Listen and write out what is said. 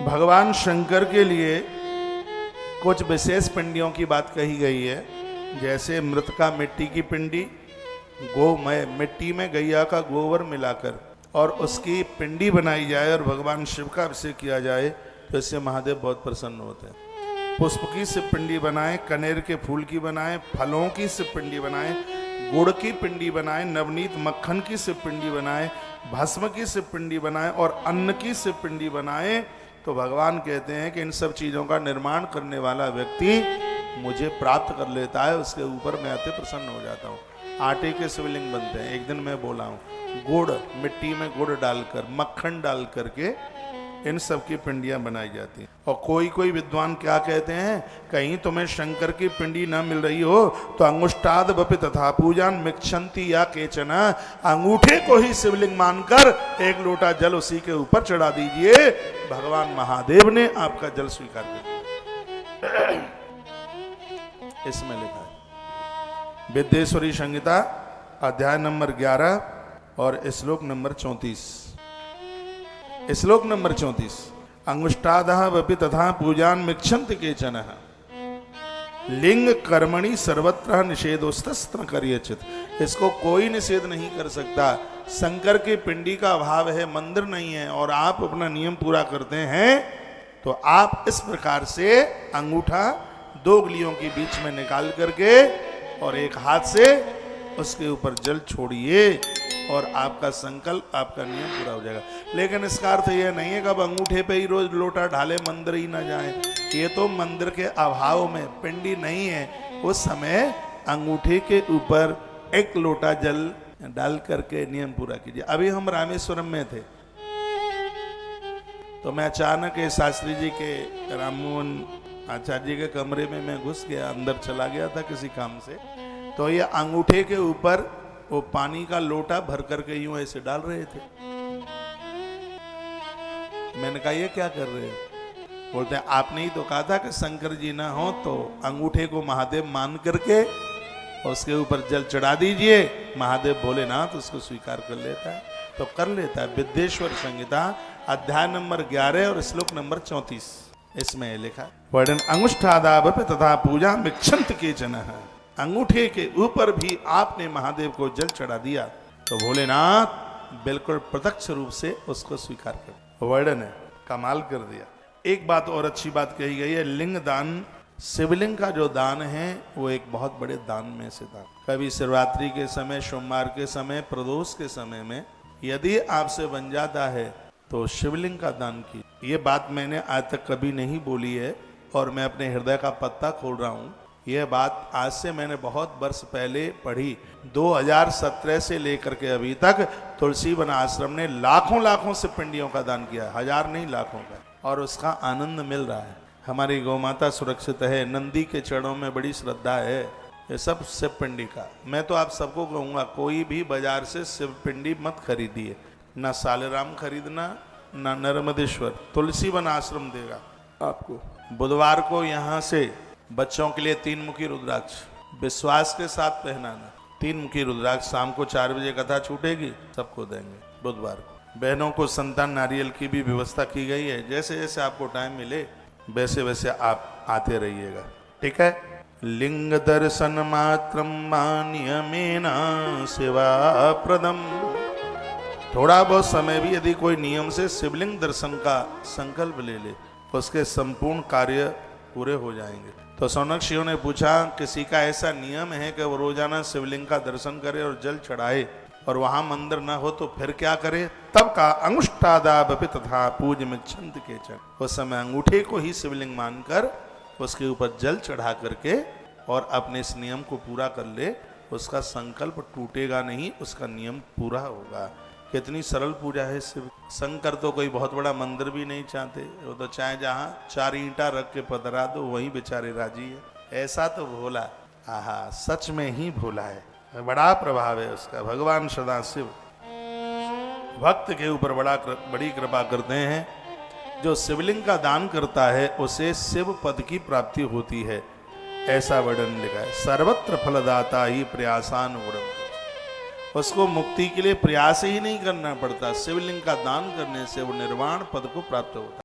भगवान शंकर के लिए कुछ विशेष पिंडियों की बात कही गई है। जैसे मृतका मिट्टी की पिंडी, गोमय मिट्टी में गैया का गोबर मिलाकर और उसकी पिंडी बनाई जाए और भगवान शिव का अभिषेक किया जाए तो इससे महादेव बहुत प्रसन्न होते हैं। पुष्प की शिव पिंडी बनाएं, कनेर के फूल की बनाएं, फलों की शिव पिंडी बनाएं, गुड़ की पिंडी बनाएं, नवनीत मक्खन की शिव पिंडी बनाएं, भस्म की शिव पिंडी बनाएं और अन्न की शिव पिंडी बनाएं तो भगवान कहते हैं कि इन सब चीज़ों का निर्माण करने वाला व्यक्ति मुझे प्राप्त कर लेता है, उसके ऊपर मैं अति प्रसन्न हो जाता हूँ। आटे के शिवलिंग बनते हैं। एक दिन मैं बोला हूँ, गुड़, मिट्टी में गुड़ डालकर, मक्खन डाल करके इन सब की पिंडियाँ बनाई जाती हैं। और कोई कोई विद्वान क्या कहते हैं, कहीं तुम्हें शंकर की पिंडी न मिल रही हो तो अंगुष्टाद वपि तथा पूजान मिक्षंती या केचन, अंगूठे को ही शिवलिंग मानकर एक लोटा जल उसी के ऊपर चढ़ा दीजिए, भगवान महादेव ने आपका जल स्वीकार कर दिया। इसमें लिखा है विद्येश्वरी संहिता अध्याय नंबर 11 और श्लोक नंबर 34। श्लोक नंबर 34, अंगुष्टादः वपि तथा पूजान मिक्षन्ति केचन, लिंग कर्मणि सर्वत्र निषेधोस्तस्त्र करियचित। इसको कोई निषेध नहीं कर सकता। शंकर की पिंडी का अभाव है, मंदिर नहीं है और आप अपना नियम पूरा करते हैं तो आप इस प्रकार से अंगूठा दो उंगलियों के बीच में निकाल करके और एक हाथ से उसके ऊपर जल छोड़िए और आपका संकल्प, आपका नियम पूरा हो जाएगा। लेकिन इसका अर्थ यह नहीं है कि अब अंगूठे पे ही रोज लोटा ढाले, मंदिर ही ना जाए। ये तो मंदिर के अभाव में, पिंडी नहीं है उस समय अंगूठे के ऊपर एक लोटा जल डाल करके नियम पूरा कीजिए। अभी हम रामेश्वरम में थे तो मैं अचानक शास्त्री जी के, राममोहन आचार्य जी के कमरे में मैं घुस गया, अंदर चला गया था किसी काम से। तो ये अंगूठे के ऊपर वो पानी का लोटा भर करके यूं ऐसे डाल रहे थे। मैंने कहा ये क्या कर रहे हो? बोलते हैं आपने ही तो कहा था कि शंकर जी ना हो तो अंगूठे को महादेव मान करके उसके ऊपर जल चढ़ा दीजिए, महादेव भोलेनाथ उसको स्वीकार कर लेता है। तो कर लेता है। विद्येश्वर संहिता अध्याय नंबर 11 और श्लोक नंबर 34, इसमें लिखा वर्णन अंगुष्ठादाव तथा पूजा मिक्षंत केचन, अंगूठे के ऊपर भी आपने महादेव को जल चढ़ा दिया तो भोलेनाथ बिल्कुल प्रत्यक्ष रूप से उसको स्वीकार कर। वर्णन है, कमाल कर दिया। एक बात और अच्छी बात कही गई है, लिंग दान, शिवलिंग का जो दान है वो एक बहुत बड़े दान में से दान। कभी शिवरात्रि के समय, सोमवार के समय, प्रदोष के समय में यदि आपसे बन जाता है तो शिवलिंग का दान की। ये बात मैंने आज तक कभी नहीं बोली है और मैं अपने हृदय का पत्ता खोल रहा हूँ। यह बात आज से मैंने बहुत वर्ष पहले पढ़ी। 2017 से लेकर के अभी तक तुलसी वन आश्रम ने लाखों लाखों से पिंडियों का दान किया, हजार नहीं लाखों का, और उसका आनंद मिल रहा है। हमारी गौ माता सुरक्षित है, नंदी के चरणों में बड़ी श्रद्धा है। ये सब शिव पिंडी का। मैं तो आप सबको कहूँगा कोई भी बाजार से शिव पिंडी मत खरीदिए, ना सालेराम खरीदना, ना नर्मदेश्वर, तुलसी वन आश्रम देगा आपको। बुधवार को यहाँ से बच्चों के लिए 3 मुखी रुद्राक्ष विश्वास के साथ पहनाना। 3 मुखी रुद्राक्ष शाम को 4 बजे कथा छूटेगी, सबको देंगे बुधवार को। बहनों को संतान नारियल की भी व्यवस्था की गई है। जैसे जैसे आपको टाइम मिले वैसे वैसे आप आते रहिएगा, ठीक है। लिंग दर्शन मात्रम नियमेन सेवा प्रदम। थोड़ा बहुत समय भी यदि कोई नियम से शिवलिंग दर्शन का संकल्प ले ले तो उसके संपूर्ण कार्य पूरे हो जाएंगे। तो सौनक शिव ने पूछा, किसी का ऐसा नियम है कि वो रोजाना शिवलिंग का दर्शन करे और जल चढ़ाए और वहां मंदिर न हो तो फिर क्या करे? तब का अंगुष्ठादाव तथा पूज मिक्षन्ति केचन। उस समय अंगूठे को ही शिवलिंग मानकर उसके ऊपर जल चढ़ा करके और अपने इस नियम को पूरा कर ले, उसका संकल्प टूटेगा नहीं, उसका नियम पूरा होगा। कितनी सरल पूजा है शिव। शंकर तो कोई बहुत बड़ा मंदिर भी नहीं चाहते, वो तो चाहे जहाँ 4 ईंटा रख के पधरा दो वहीं बेचारे राजी है। ऐसा तो भोला, आहा, सच में ही भोला है, बड़ा प्रभाव है उसका। भगवान सदाशिव भक्त के ऊपर बड़ी कृपा करते हैं। जो शिवलिंग का दान करता है उसे शिव पद की प्राप्ति होती है, ऐसा वर्णन लिखा है। सर्वत्र फलदाता ही प्रयासान गुणम। उसको मुक्ति के लिए प्रयास ही नहीं करना पड़ता, शिवलिंग का दान करने से वो निर्वाण पद को प्राप्त होता है।